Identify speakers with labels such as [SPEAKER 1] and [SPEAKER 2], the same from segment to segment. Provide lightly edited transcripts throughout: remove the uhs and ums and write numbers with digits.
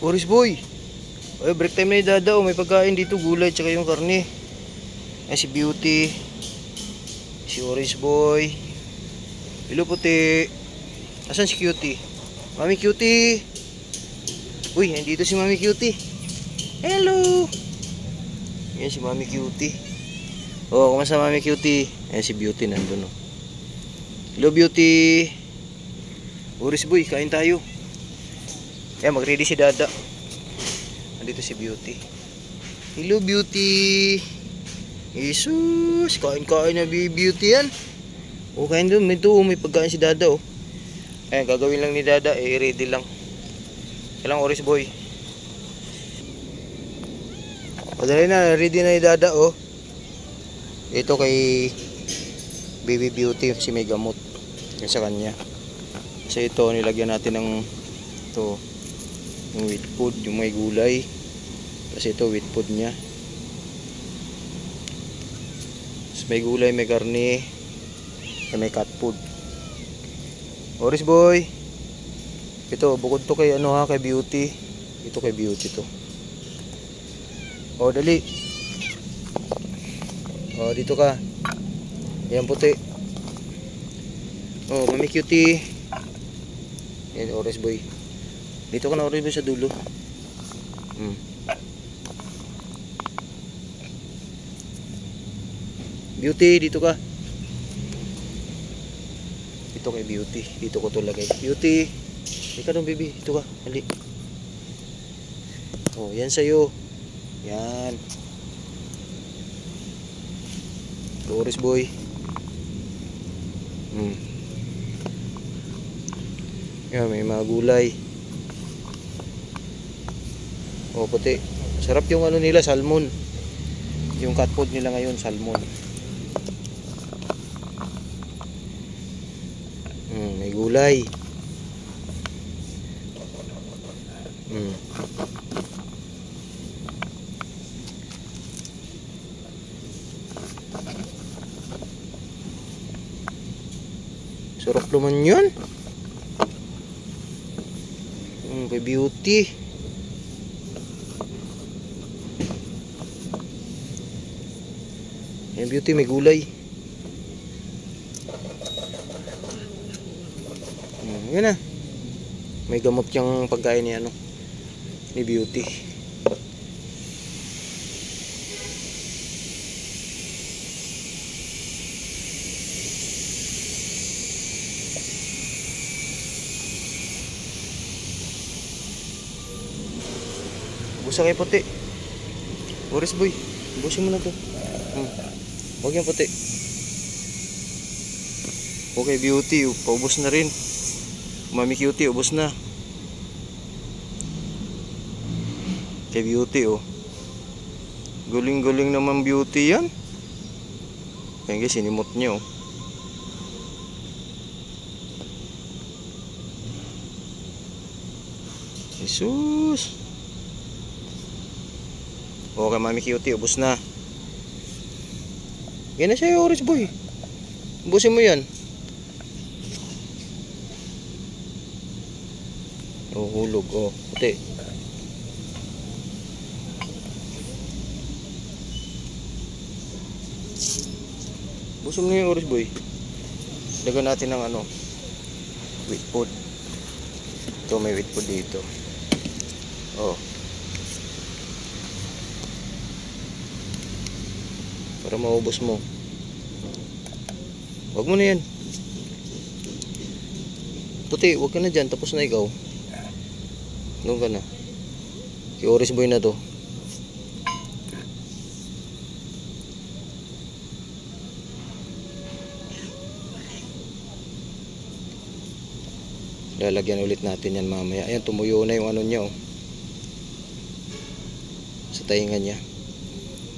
[SPEAKER 1] Oris boy. Ay, break time na idada. May pagkain dito, gulay tsaka yung karne. Ay, si Beauty. Si Oris boy. Hello puti. Asan si Cutie? Mami Cutie. Uy, nandito si Mami Cutie. Hello. Yan si Mami Cutie. Oh, kumusta Mami Cutie? Ayan si Beauty nandun. Oh. Hello Beauty. Oris boy, kain tayo. Ayan, mag-ready si Dada. Nandito si Beauty. Hello Beauty. Jesus, kain-kain na Beauty yan. O, kain doon. May pagkain si Dada. Oh. Ayan, gagawin lang ni Dada. Ready lang. Kailang Oris boy. Padali na, ready na ni Dada. Oh. Ito kay Baby Beauty, si may gamot. Yung sa kanya. Kasi ito, nilagyan natin ng ito, yung wheat food, yung may gulay. Kasi ito, wheat food niya. Tapos may gulay, may karne, may cat food. Oris boy. Ito, bukod to kay ano ha, kay Beauty. Ito kay Beauty to. O, dali. O, dito ka. Ayan puti. O, Mami Cutie. Ayan, Oris boy. Dito ka na, Oris boy, sa dulo. Beauty, dito ka. Dito kay Beauty. Dito ko to lagay. Beauty. Ika dong, baby. Dito ka. Hali. Oh, yan sa'yo. Yan. Oris boy. Yan, may mga gulay. Oh, puti. Sarap yung ano nila, salmon. Yung cat food nila ngayon, salmon. May gulay. Sarap naman yun. Kay Beauty. Yan Beauty, may gulay. Yan na. May gamot yung pagkain ni ano, ni Beauty. Busa kay puti. Oris boy, busin mo na to. Huwag yan puti. Okay Beauty, paubos na rin. Mami Cutie, ubos na. Kay Beauty, oh. Guling-guling naman Beauty yan. Ayan guys, sinimot niya, oh. Jesus. Okay, Mami Cutie, ubos na. Yan na siya, Oris boy. Ubusin mo yan. Oh, hulog. Oh, puti. Busog na yung Oris boy. Dagan natin ng ano, wheat food. Ito, may wheat food dito. Oh. Para maubos mo. Huwag mo na yan. Puti, huwag ka na dyan. Tapos na ikaw. Doon ka na. Kay Oris boy na to. Lalagyan ulit natin yan mamaya. Ayan, tumuyo na yung ano niya, oh. Sa tainga niya.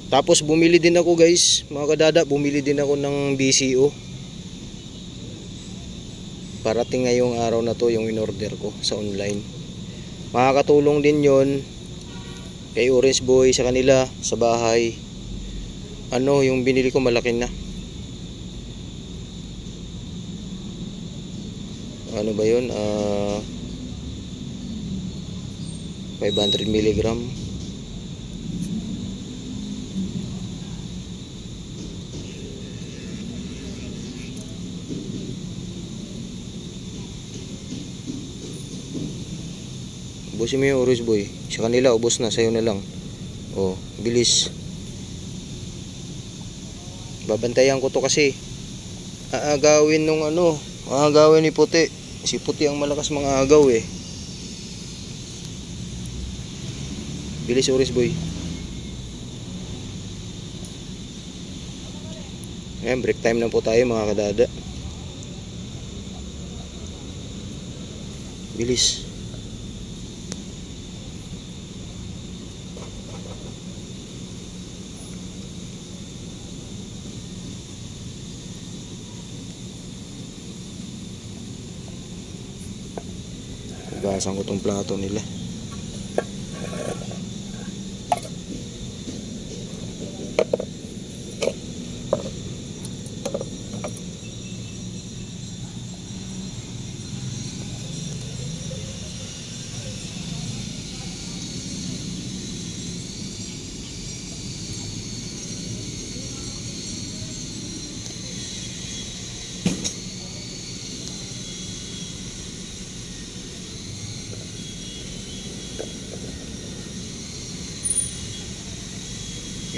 [SPEAKER 1] Tapos bumili din ako guys, mga kadada, bumili din ako ng BCO. Parating ngayong araw na to yung in-order ko sa online. Makakatulong din yon kay Oris boy sa kanila sa bahay. Ano yung binili ko malaki na. Ano ba yun? 500 milligram. Ubusin mo yung Oris Boy. Sa kanila, ubos na. Sa'yo na lang. Oh, bilis. Babantayan ko to kasi aagawin nung aagawin ni Puti. Si Puti ang malakas mga agaw eh. Bilis Oris Boy. Ayan, break time na po tayo mga kadada. Bilis. Hugasan ko tong plato nila.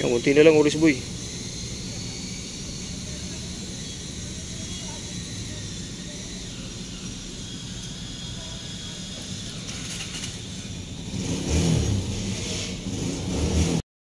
[SPEAKER 1] Yan, kunti na lang Oris Boy.